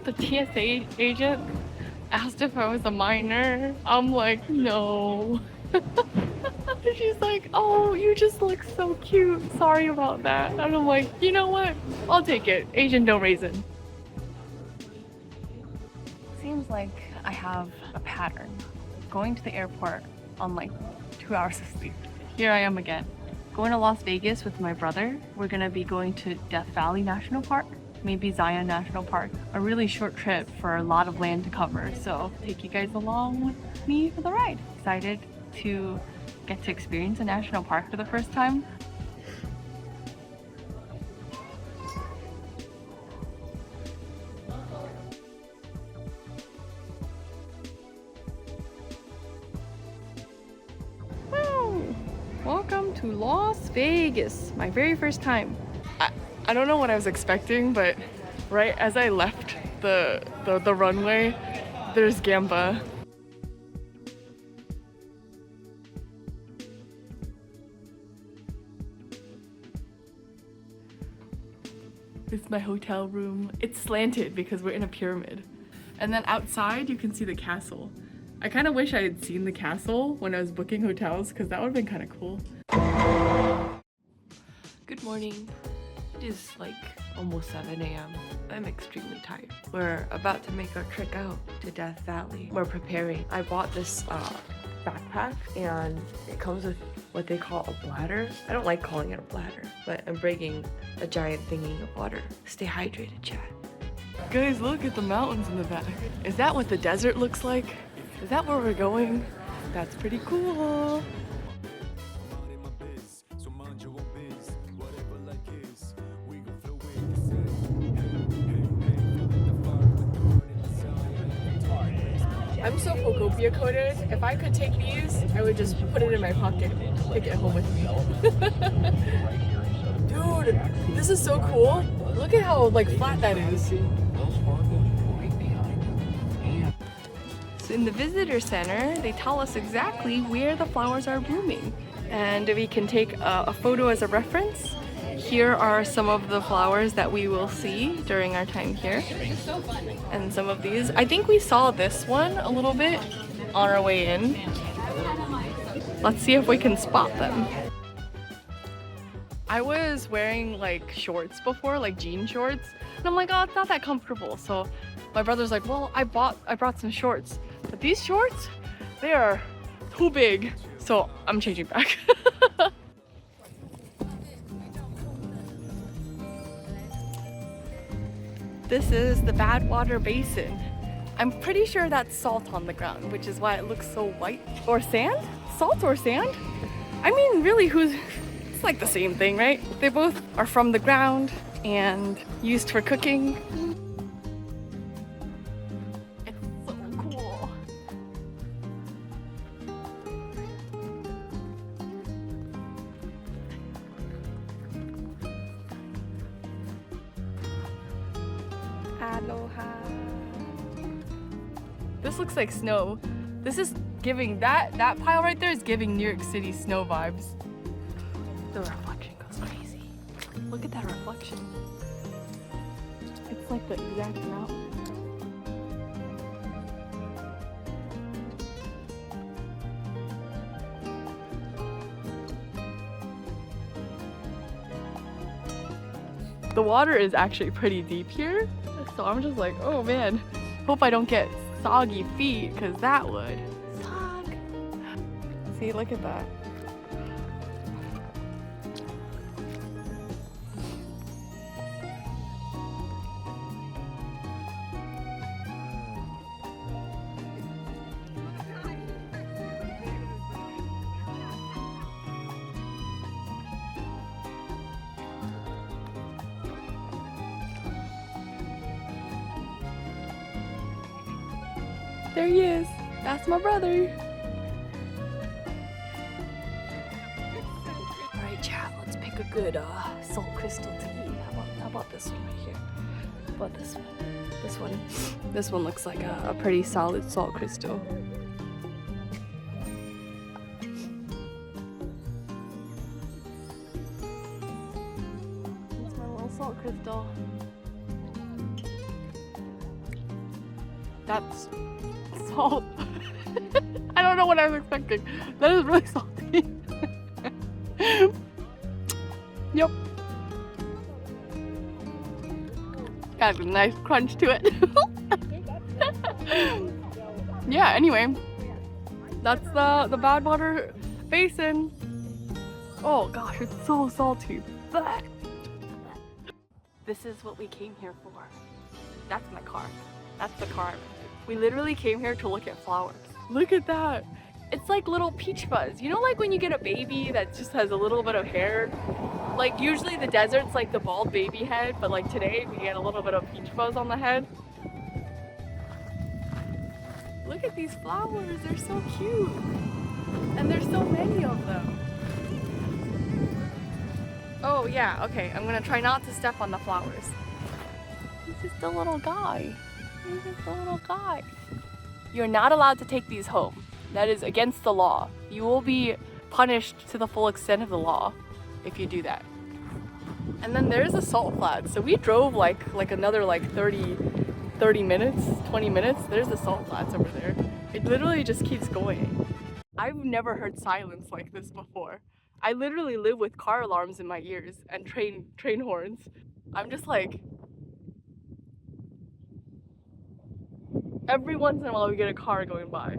the TSA agent asked if I was a minor. I'm like, no. She's like, oh, you just look so cute. Sorry about that. And I'm like, you know what? I'll take it. Asian don't raisin. Seems like I have a pattern. Going to the airport on like 2 hours of sleep. Here I am again. Going to Las Vegas with my brother. We're gonna be going to Death Valley National Park, maybe Zion National Park. A really short trip for a lot of land to cover, so take you guys along with me for the ride. Excited to get to experience a national park for the first time. Welcome to Las Vegas, my very first time. I don't know what I was expecting, but right as I left the runway, there's Gamba. It's my hotel room. It's slanted because we're in a pyramid. And then outside you can see the castle. I kind of wish I had seen the castle when I was booking hotels because that would have been kind of cool. Good morning. It is like almost 7 a.m. I'm extremely tired. We're about to make our trek out to Death Valley. We're preparing. I bought this backpack and it comes with what they call a bladder. I don't like calling it a bladder, but I'm bringing a giant thingy of water. Stay hydrated, chat. Guys, look at the mountains in the back. Is that what the desert looks like? Is that where we're going? That's pretty cool. I'm so Pocopia coated. If I could take these, I would just put it in my pocket and take it home with me. Dude, this is so cool. Look at how like flat that is. So in the visitor center, they tell us exactly where the flowers are blooming. And we can take a photo as a reference. Here are some of the flowers that we will see during our time here. And some of these. I think we saw this one a little bit on our way in. Let's see if we can spot them. I was wearing like shorts before, like jean shorts. And I'm like, oh, it's not that comfortable. So my brother's like, well, I brought some shorts. But these shorts, they are too big. So I'm changing back. This is the Badwater Basin. I'm pretty sure that's salt on the ground, which is why it looks so white. Or sand? Salt or sand? I mean, really, it's like the same thing, right? They both are from the ground and used for cooking. It's so cool. Aloha. This looks like snow. This is giving, that pile right there is giving New York City snow vibes. The reflection goes crazy. Look at that reflection. It's like the exact mountain. The water is actually pretty deep here. So I'm just like, oh man, hope I don't get soggy feet, because that would suck. See, look at that. There he is. That's my brother. Alright, chat, let's pick a good salt crystal tea. How about this one right here? How about this one? This one looks like a pretty solid salt crystal. That's my little salt crystal. That's salt. I don't know what I was expecting. That is really salty. Yep. Got a nice crunch to it. Yeah, anyway. That's the Badwater Basin. Oh gosh, it's so salty. Blech. This is what we came here for. That's my car. That's the car. We literally came here to look at flowers. Look at that. It's like little peach fuzz. You know, like when you get a baby that just has a little bit of hair? Like usually the desert's like the bald baby head, but like today we get a little bit of peach fuzz on the head. Look at these flowers, they're so cute. And there's so many of them. Oh yeah, okay, I'm gonna try not to step on the flowers. He's just a little guy. He's just a little guy. You're not allowed to take these home. That is against the law. You will be punished to the full extent of the law if you do that. And then there's the salt flats. So we drove like another like 30 minutes, 20 minutes. There's the salt flats over there. It literally just keeps going. I've never heard silence like this before. I literally live with car alarms in my ears and train horns. I'm just like, every once in a while we get a car going by.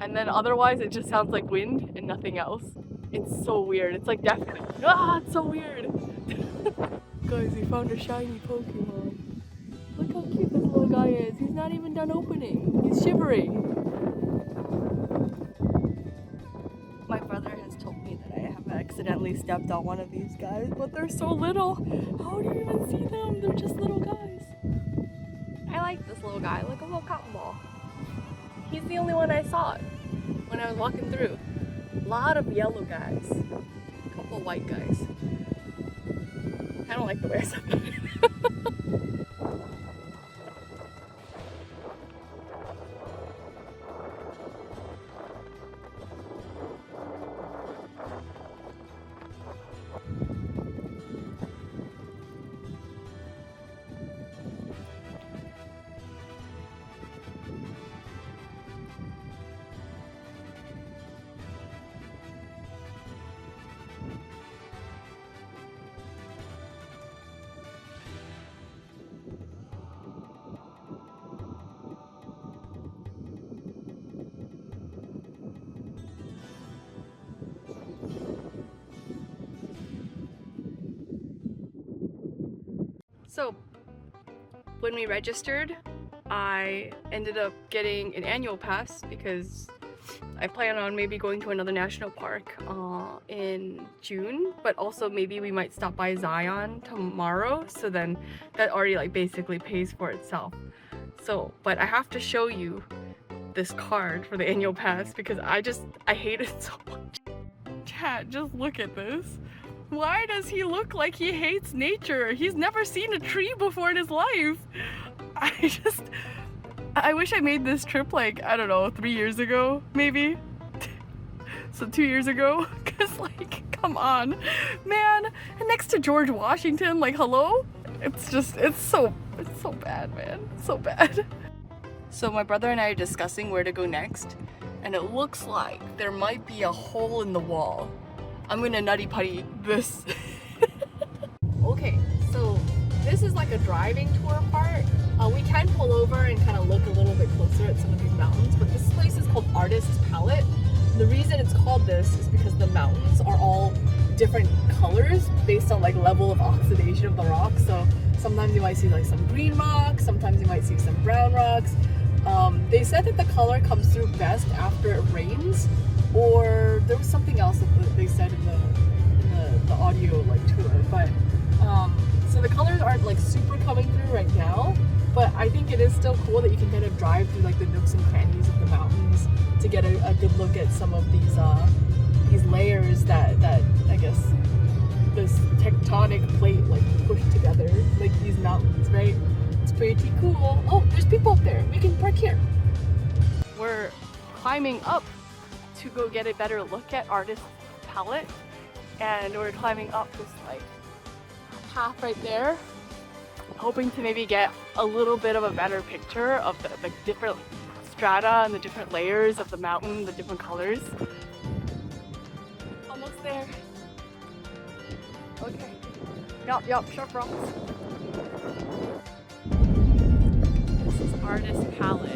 And then otherwise it just sounds like wind and nothing else. It's so weird. It's like definitely, it's so weird. Guys, we found a shiny Pokemon. Look how cute this little guy is. He's not even done opening. He's shivering. My brother has told me that I have accidentally stepped on one of these guys, but they're so little. How do you even see them? They're just little guys. I like this little guy, like a little cotton ball. He's the only one I saw when I was walking through. A lot of yellow guys, a couple of white guys. I don't like the way I said that. So when we registered, I ended up getting an annual pass because I plan on maybe going to another national park in June, but also maybe we might stop by Zion tomorrow, so then that already like basically pays for itself. So, but I have to show you this card for the annual pass because I hate it so much. Chat, just look at this. Why does he look like he hates nature? He's never seen a tree before in his life. I wish I made this trip like, I don't know, 3 years ago, maybe? So 2 years ago? Cause like, come on, man. And next to George Washington, like, hello? It's so bad, man, so bad. So my brother and I are discussing where to go next, and it looks like there might be a hole in the wall. I'm gonna nutty putty this. Okay, so this is like a driving tour part. We can pull over and kind of look a little bit closer at some of these mountains, but this place is called Artist's Palette. The reason it's called this is because the mountains are all different colors based on like level of oxidation of the rock. So sometimes you might see like some green rocks, sometimes you might see some brown rocks. They said that the color comes through best after it rains, or there was something else that they said in the audio like tour, but so the colors aren't like super coming through right now, but I think it is still cool that you can kind of drive through like the nooks and crannies of the mountains to get a good look at some of these layers that I guess this tectonic plate like pushed together, like these mountains, right? It's pretty cool. Oh, there's people up there. We can park here. We're climbing up to go get a better look at Artist's Palette, and we're climbing up this like path right there. hoping to maybe get a little bit of a better picture of the different strata and the different layers of the mountain, the different colors. Almost there. Okay. Yup, sharp rocks. This is Artist Palette.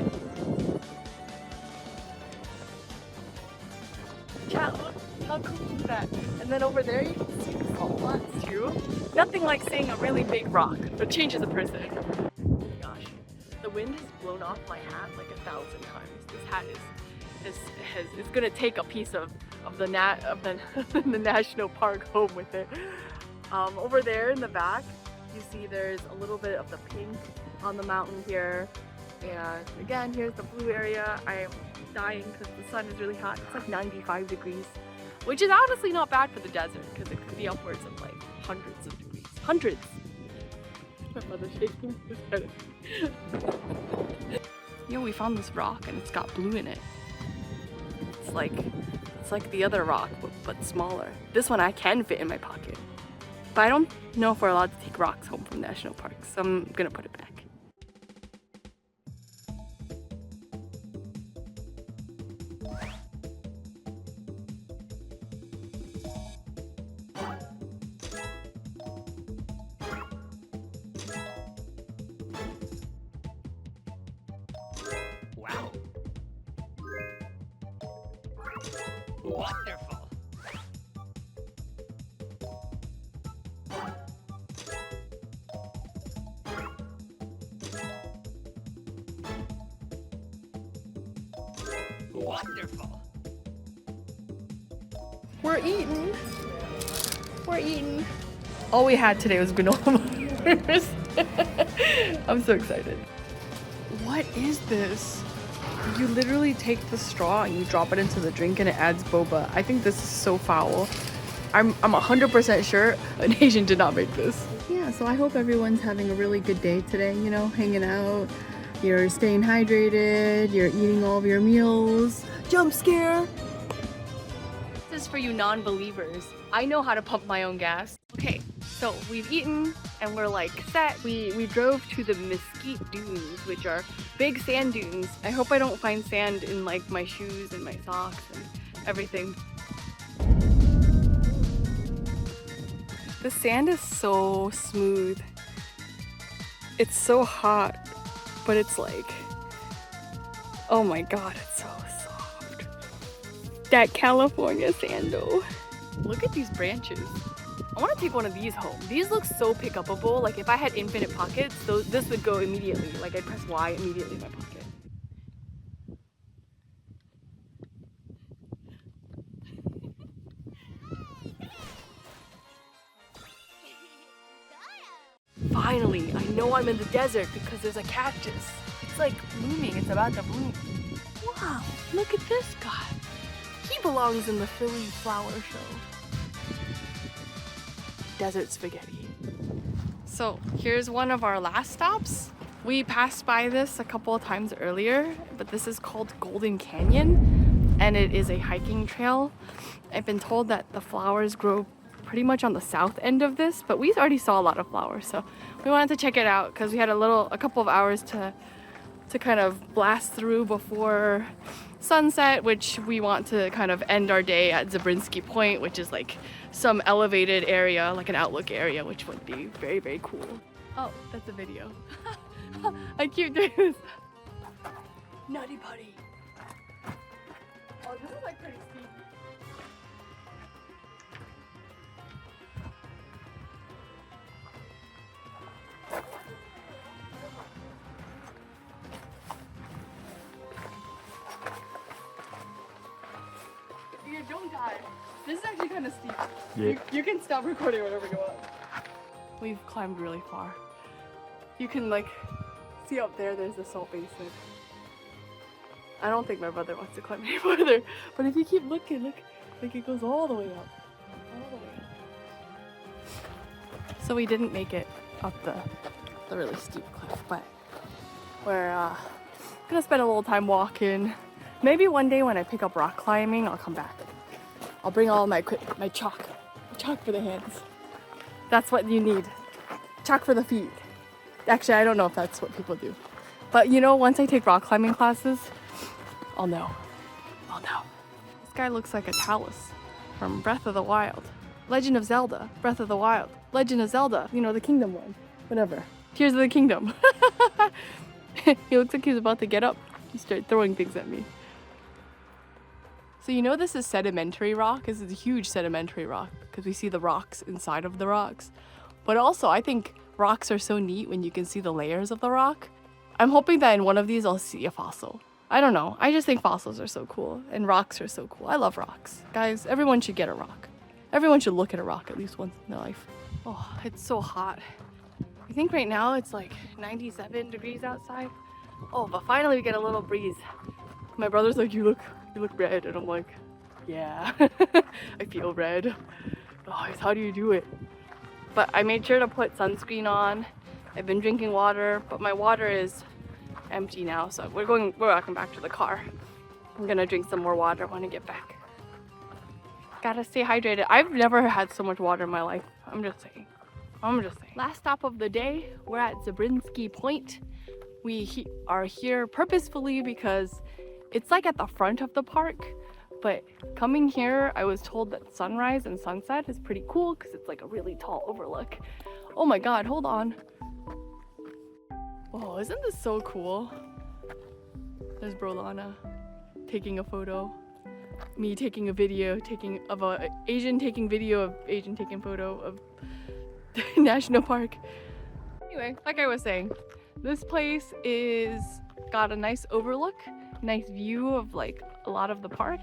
Chat, look how cool is that? And then over there you can see the salt flats too. Nothing like seeing a really big rock. It changes a person. Oh my gosh. The wind has blown off my hat like 1,000 times. This hat is gonna take a piece of the the national park home with it. Over there in the back, you see there's a little bit of the pink on the mountain here. And again, here's the blue area. I am dying because the sun is really hot. It's like 95 degrees, which is honestly not bad for the desert because it could be upwards of like hundreds of degrees. Hundreds! My mother's shaking his head. Yo, we found this rock and it's got blue in it. It's like the other rock, but smaller. This one I can fit in my pocket. But I don't know if we're allowed to take rocks home from national parks, so I'm gonna put it back. Wow. Wonderful. Wonderful. We're eating. We're eating. All we had today was granola bars. I'm so excited. What is this? You literally take the straw and you drop it into the drink and it adds boba. I think this is so foul. I'm 100% sure an Asian did not make this. Yeah, so I hope everyone's having a really good day today, you know, hanging out. You're staying hydrated, you're eating all of your meals. Jump scare! This is for you non-believers. I know how to pump my own gas. Okay, so we've eaten and we're like set. We drove to the Mesquite Dunes, which are big sand dunes. I hope I don't find sand in like my shoes and my socks and everything. The sand is so smooth. It's so hot, but it's like, oh my god, it's so soft. That California sand though. Look at these branches. I want to take one of these home. These look so pick-upable. Like if I had infinite pockets, this would go immediately. Like I'd press Y immediately in my pocket. Finally, I know I'm in the desert because there's a cactus. It's like blooming, it's about to bloom. Wow, look at this guy. He belongs in the Philly flower show. Desert spaghetti. So here's one of our last stops. We passed by this a couple of times earlier, but this is called Golden Canyon and it is a hiking trail. I've been told that the flowers grow pretty much on the south end of this, but we already saw a lot of flowers, so we wanted to check it out because we had a couple of hours to kind of blast through before sunset, which we want to kind of end our day at Zabriskie Point, which is like some elevated area, like an outlook area, which would be very, very cool. Oh, that's a video. I keep doing this. Nutty Putty. Oh, this is like pretty steep. Don't die. This is actually kind of steep. Yeah. You can stop recording whenever you want. We've climbed really far. You can like see up there, there's the salt basin. I don't think my brother wants to climb any further, but if you keep looking, look, like it goes all the way up. All the way up. So we didn't make it up the really steep cliff, but we're gonna spend a little time walking. Maybe one day when I pick up rock climbing, I'll come back. I'll bring all my equipment, my chalk for the hands. That's what you need. Chalk for the feet. Actually, I don't know if that's what people do. But you know, once I take rock climbing classes, I'll know. I'll know. This guy looks like a Talus from Breath of the Wild. Legend of Zelda, Breath of the Wild. Legend of Zelda, you know, the kingdom one. Whatever. Tears of the Kingdom. He looks like he's about to get up and start throwing things at me. So you know this is sedimentary rock? This is a huge sedimentary rock because we see the rocks inside of the rocks. But also I think rocks are so neat when you can see the layers of the rock. I'm hoping that in one of these I'll see a fossil. I don't know. I just think fossils are so cool and rocks are so cool. I love rocks. Guys, everyone should get a rock. Everyone should look at a rock at least once in their life. Oh, it's so hot. I think right now it's like 97 degrees outside. Oh, but finally we get a little breeze. My brother's like, you look red. And I'm like, yeah, I feel red. Oh, how do you do it? But I made sure to put sunscreen on. I've been drinking water, but my water is empty now. So we're walking back to the car. I'm gonna drink some more water when I get back. Gotta stay hydrated. I've never had so much water in my life. I'm just saying. Last stop of the day, we're at Zabrinsky Point. We are here purposefully because it's like at the front of the park, but coming here, I was told that sunrise and sunset is pretty cool because it's like a really tall overlook. Oh my God, hold on. Oh, isn't this so cool? There's Brollana taking a photo. Me taking a video, Asian taking video of Asian taking photo of National Park. Anyway, like I was saying, this place is got a nice overlook, nice view of like a lot of the park,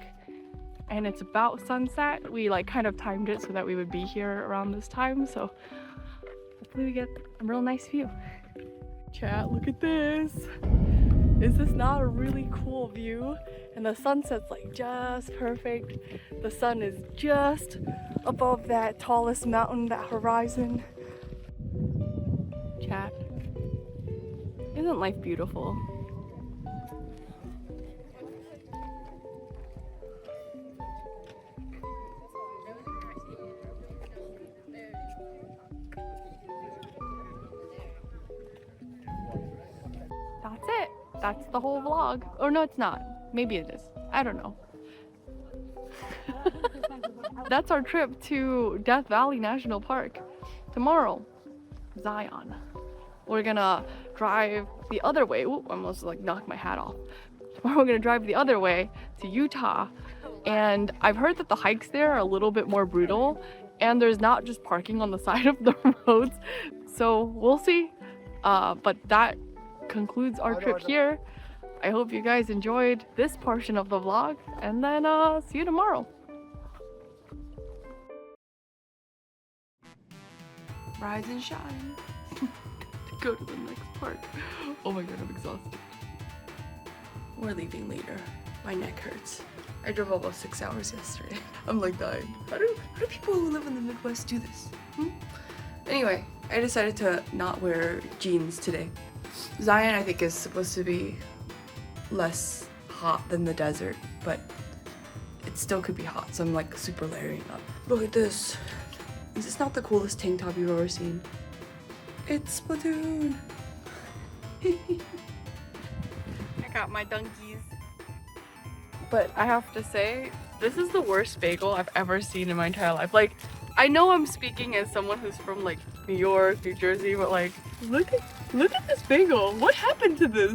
and it's about sunset. We like kind of timed it so that we would be here around this time, so hopefully we get a real nice view. Chat, look at this. Is this not a really cool view? And the sunset's like just perfect. The sun is just above that tallest mountain, that horizon. Chat, isn't life beautiful? That's it. That's the whole vlog. Or no, it's not. Maybe it is. I don't know. That's our trip to Death Valley National Park. Tomorrow, Zion. We're gonna drive the other way. Ooh, I almost like knocked my hat off. Tomorrow we're gonna drive the other way to Utah. And I've heard that the hikes there are a little bit more brutal and there's not just parking on the side of the roads. So we'll see. But that concludes our trip here. I hope you guys enjoyed this portion of the vlog, and then see you tomorrow. Rise and shine. To go to the next park. Oh my God, I'm exhausted. We're leaving later. My neck hurts. I drove almost 6 hours yesterday. I'm like dying. How do people who live in the Midwest do this? Anyway, I decided to not wear jeans today. Zion, I think, is supposed to be less hot than the desert, but it still could be hot, so I'm like super layering up. Look at this. Is this not the coolest tank top you've ever seen? It's Splatoon. I got my donkeys. But I have to say, this is the worst bagel I've ever seen in my entire life. Like, I know I'm speaking as someone who's from like New York, New Jersey, but like, look at this bagel. What happened to this?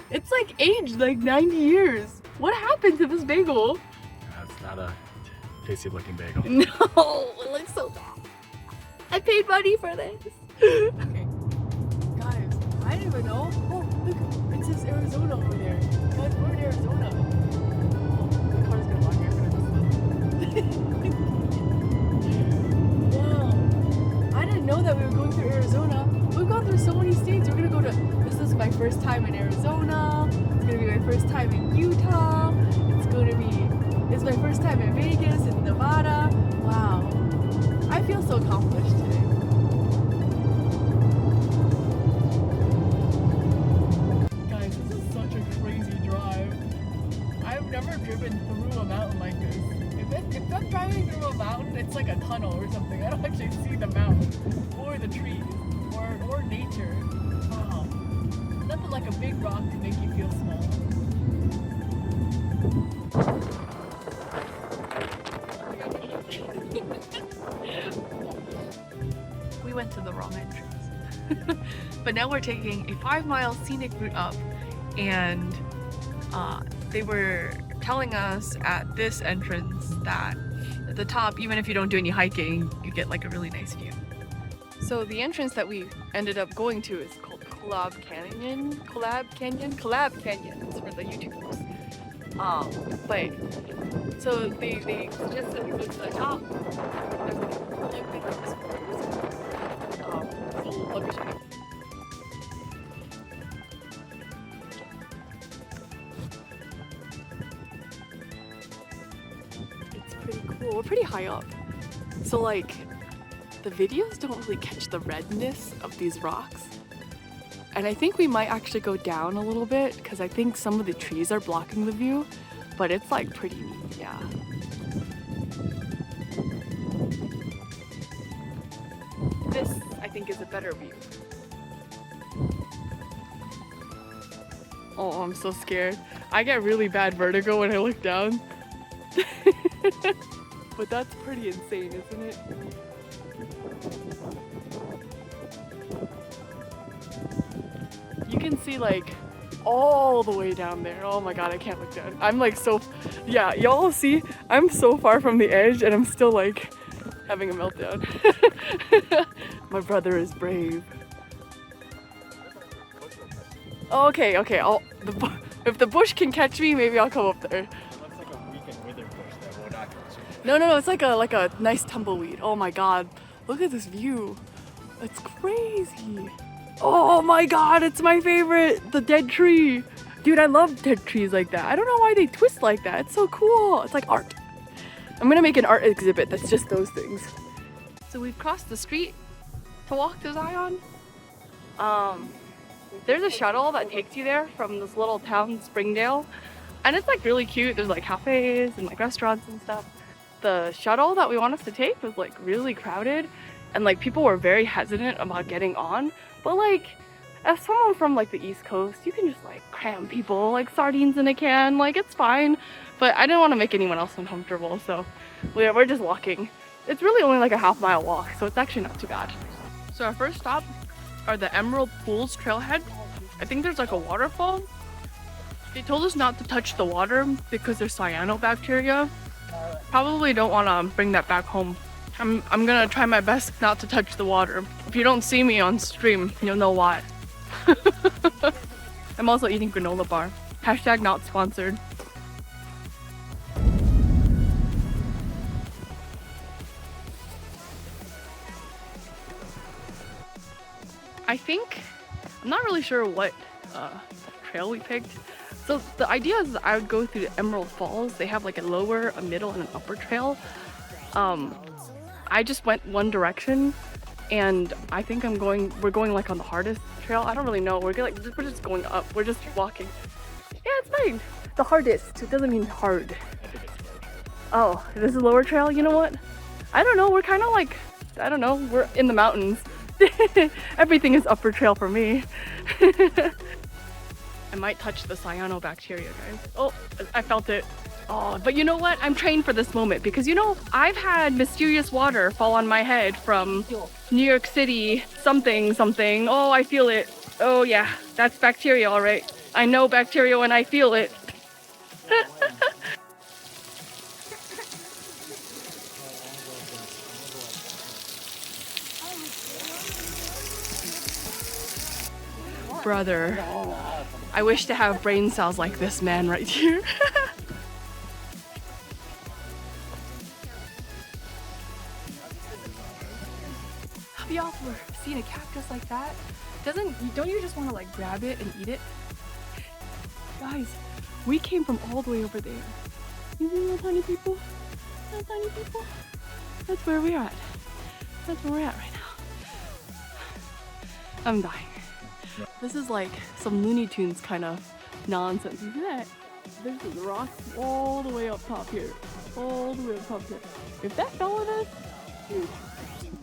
It's like aged like 90 years. What happened to this bagel? That's not a tasty looking bagel. No, it looks so bad. I paid money for this. Okay, guys, I didn't even know. Oh, look, it says Arizona over there. Guys, we're in Arizona. Oh, the car's gonna walk here. Wow, I didn't know that we were going through Arizona. We've gone through so many states. We're gonna go to, this is my first time in Arizona. It's gonna be my first time in Utah. It's my first time in Vegas and Nevada. Wow. I feel so accomplished today. Guys, this is such a crazy drive. I've never driven through a mountain like this. If I'm driving through a mountain, it's like a tunnel or something. I don't actually see the mountain or the trees or or nature. Nothing like a big rock to make you feel small. We went to the wrong entrance. But now we're taking a 5-mile scenic route up, and they were telling us at this entrance that at the top, even if you don't do any hiking, you get like a really nice view. So the entrance that we ended up going to is called Collab Canyon. It's for the YouTubers. But so they suggested we go to the top. There's like a really big so let me show you. It's pretty cool. We're pretty high up. So like the videos don't really catch the redness of these rocks. And I think we might actually go down a little bit because I think some of the trees are blocking the view, but it's like pretty neat, yeah. This, I think, is a better view. Oh, I'm so scared. I get really bad vertigo when I look down. But that's pretty insane, isn't it? You can see like all the way down there. Oh my god, I can't look down. I'm like so, yeah, y'all see, I'm so far from the edge and I'm still like having a meltdown. My brother is brave. Oh, okay, if the bush can catch me, maybe I'll come up there. It looks like a weakened wither bush that will not catch you. No, it's like a nice tumbleweed. Oh my god, look at this view. It's crazy. Oh my god, it's my favorite! The dead tree! Dude, I love dead trees like that. I don't know why they twist like that. It's so cool. It's like art. I'm gonna make an art exhibit that's just those things. So we've crossed the street to walk to Zion. There's a shuttle that takes you there from this little town, Springdale. And it's like really cute. There's like cafes and like restaurants and stuff. The shuttle that we want us to take was like really crowded. And like people were very hesitant about getting on. But like, as someone from like the East Coast, you can just like cram people like sardines in a can, like it's fine. But I didn't want to make anyone else uncomfortable, so we're just walking. It's really only like a half-mile walk, so it's actually not too bad. So our first stop are the Emerald Pools trailhead. I think there's like a waterfall. They told us not to touch the water because there's cyanobacteria. Probably don't want to bring that back home. I'm gonna try my best not to touch the water. If you don't see me on stream, you'll know why. I'm also eating granola bar. Hashtag not sponsored. I think, I'm not really sure what trail we picked. So the idea is that I would go through the Emerald Falls. They have like a lower, a middle, and an upper trail. I just went one direction, and I think we're going like on the hardest trail. I don't really know. We're just going up. We're just walking. Yeah, it's fine. The hardest. It doesn't mean hard. Oh, this is lower trail. You know what? I don't know. We're kind of like, I don't know. We're in the mountains. Everything is upper trail for me. I might touch the cyanobacteria, guys. Oh, I felt it. Oh, but you know what? I'm trained for this moment because, you know, I've had mysterious water fall on my head from New York City, something. Oh, I feel it. Oh yeah, that's bacteria, all right. I know bacteria when I feel it. Brother, I wish to have brain cells like this man right here. Have y'all ever seen a cactus like that? Don't you just want to like grab it and eat it? Guys, we came from all the way over there. You see little tiny people? Little tiny people? That's where we're at. That's where we're at right now. I'm dying. This is like some Looney Tunes kind of nonsense. You see that? There's the rocks all the way up top here. All the way up top here. If that fell on us, dude,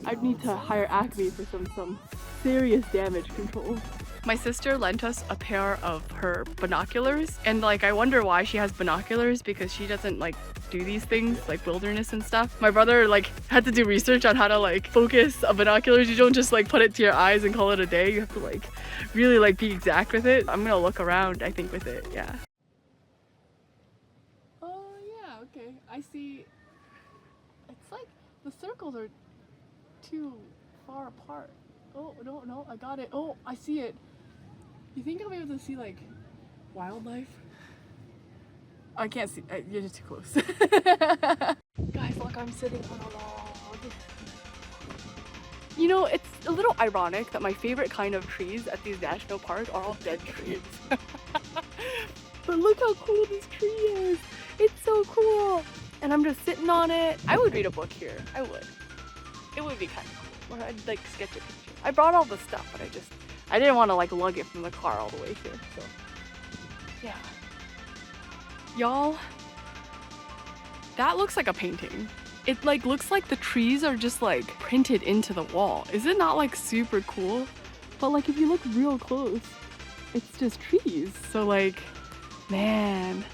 I'd need to hire Acme for some serious damage control. My sister lent us a pair of her binoculars, and like I wonder why she has binoculars, because she doesn't like do these things like wilderness and stuff. My brother like had to do research on how to like focus a binoculars. You don't just like put it to your eyes and call it a day. You have to like really like be exact with it. I'm gonna look around, I think, with it. Yeah. Oh yeah, okay. I see. It's like the circles are too far apart. Oh no, I got it. Oh, I see it. You think I'll be able to see like wildlife? I can't see. You're just too close. Guys, look, I'm sitting on a log. You know, it's a little ironic that my favorite kind of trees at these national parks are all dead trees. But look how cool this tree is. It's so cool. And I'm just sitting on it. I would read a book here. I would. It would be kind of cool. Or I'd like sketch a picture. I brought all the stuff, but I didn't want to like lug it from the car all the way here. So yeah. Y'all, that looks like a painting. It like looks like the trees are just like printed into the wall. Is it not like super cool? But like if you look real close, it's just trees. So like, man,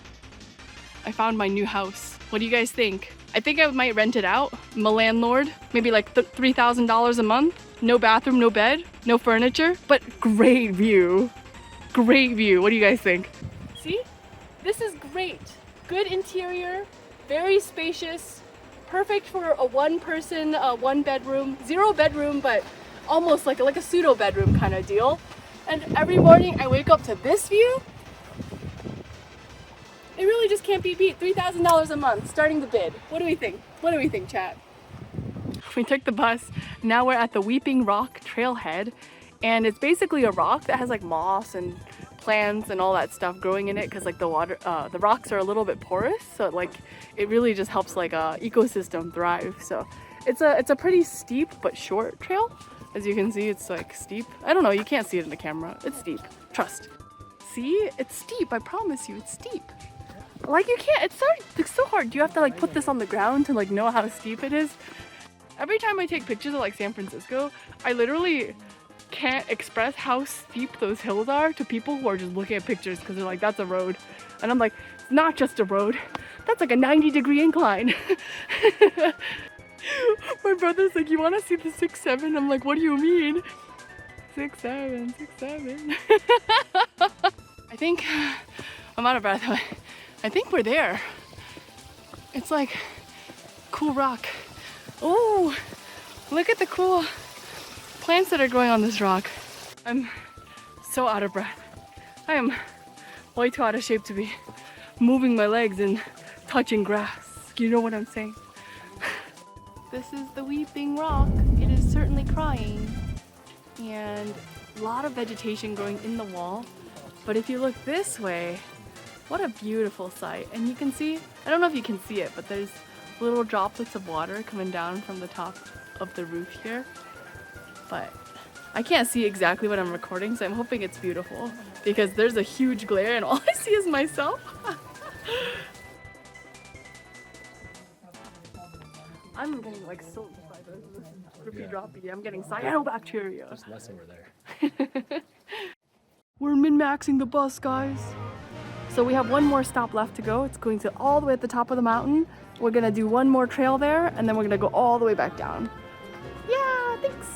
I found my new house. What do you guys think? I think I might rent it out. I'm a landlord, maybe like $3,000 a month. No bathroom, no bed, no furniture, but great view. Great view. What do you guys think? See? This is great. Good interior, very spacious, perfect for a one-person, one bedroom, 0 bedroom, but almost like a pseudo bedroom kind of deal. And every morning I wake up to this view. It really just can't be beat. $3,000 a month, starting the bid. What do we think? What do we think, chat? We took the bus. Now we're at the Weeping Rock Trailhead, and it's basically a rock that has like moss and plants and all that stuff growing in it, because like the rocks are a little bit porous, so like it really just helps like a ecosystem thrive. So it's a pretty steep but short trail. As you can see, it's like steep. I don't know, you can't see it in the camera. It's steep. Trust. See? It's steep. I promise you, it's steep. Like you can't. It's so hard. You have to like put this on the ground to like know how steep it is. Every time I take pictures of like San Francisco, I literally can't express how steep those hills are to people who are just looking at pictures, because they're like, that's a road. And I'm like, it's not just a road. That's like a 90-degree incline. My brother's like, you want to see the 6'7"? I'm like, what do you mean? 6'7", 6'7". I think I'm out of breath. I think we're there. It's like cool rock. Oh, look at the cool plants that are growing on this rock. I'm so out of breath. I am way too out of shape to be moving my legs and touching grass. You know what I'm saying? This is the Weeping Rock. It is certainly crying. And a lot of vegetation growing in the wall. But if you look this way, what a beautiful sight. And you can see, I don't know if you can see it, but there's little droplets of water coming down from the top of the roof here. But I can't see exactly what I'm recording, so I'm hoping it's beautiful, because there's a huge glare and all I see is myself. I'm getting like so by this drippy droppy. I'm getting cyanobacteria. Just less over there. We're min-maxing the bus, guys. So we have one more stop left to go. It's going to all the way at the top of the mountain. We're gonna do one more trail there, and then we're gonna go all the way back down. Yeah, thanks.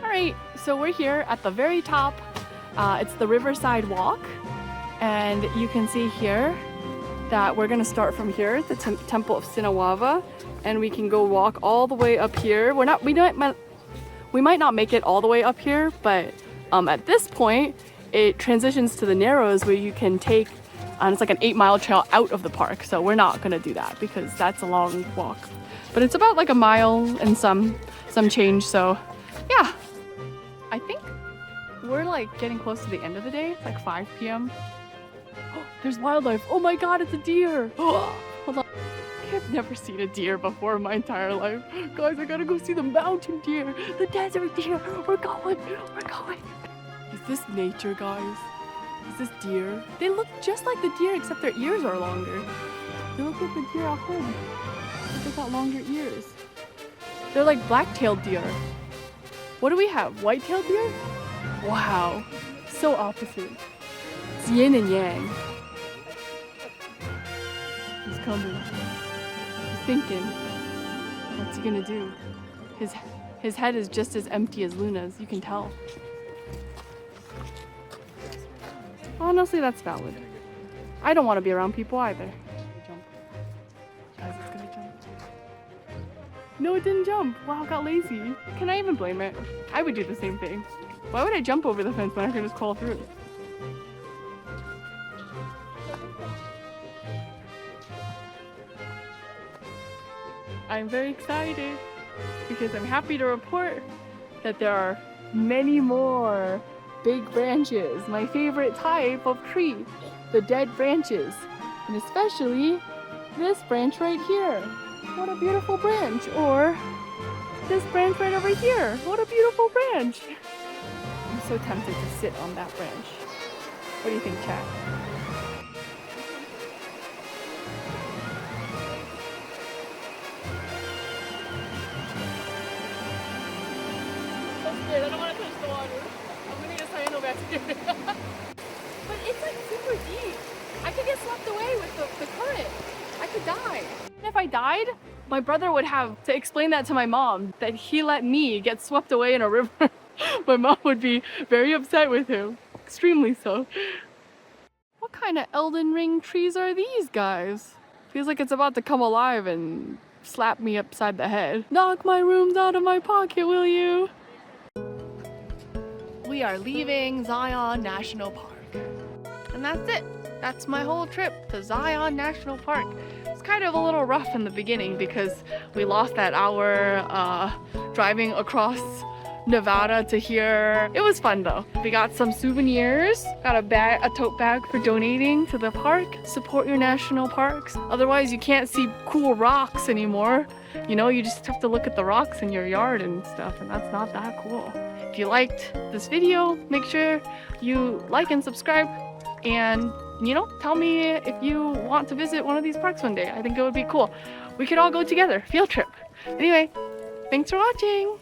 All right, so we're here at the very top. It's the Riverside Walk, and you can see here that we're gonna start from here, the Temple of Sinawava, and we can go walk all the way up here. We might not make it all the way up here, but at this point, it transitions to the Narrows, where you can take, and it's like an 8-mile trail out of the park. So we're not gonna do that because that's a long walk. But it's about like a mile and some change. So yeah, I think we're like getting close to the end of the day. It's like 5 p.m. Oh, there's wildlife. Oh my God, it's a deer. Oh, hold on. I've never seen a deer before in my entire life. Guys, I gotta go see the mountain deer, the desert deer. We're going. Is this nature, guys? Is this deer? They look just like the deer, except their ears are longer. They look like the deer at home. They got longer ears. They're like black-tailed deer. What do we have? White-tailed deer? Wow, so opposite. It's yin and yang. He's coming. He's thinking. What's he gonna do? His head is just as empty as Luna's, you can tell. Honestly, that's valid. I don't want to be around people either. Jump. Guys, it's gonna jump. No, it didn't jump. Wow, it got lazy. Can I even blame it? I would do the same thing. Why would I jump over the fence when I could just crawl through? I'm very excited because I'm happy to report that there are many more big branches. My favorite type of tree, the dead branches, and especially this branch right here. What a beautiful branch. Or this branch right over here. What a beautiful branch. I'm so tempted to sit on that branch. What do you think, chat? I'm scared. I don't want to touch the water. I'm gonna get cyanobacteria. But it's like super deep. I could get swept away with the current. I could die. And if I died, my brother would have to explain that to my mom, that he let me get swept away in a river. My mom would be very upset with him. Extremely so. What kind of Elden Ring trees are these guys? Feels like it's about to come alive and slap me upside the head. Knock my rooms out of my pocket, will you? We are leaving Zion National Park. And that's it. That's my whole trip to Zion National Park. It's kind of a little rough in the beginning because we lost that hour driving across Nevada to here. It was fun though. We got some souvenirs, got a tote bag for donating to the park. Support your national parks. Otherwise you can't see cool rocks anymore. You know, you just have to look at the rocks in your yard and stuff, and that's not that cool. If you liked this video, make sure you like and subscribe, and you know, tell me if you want to visit one of these parks one day. I think it would be cool. We could all go together, field trip. Anyway, thanks for watching.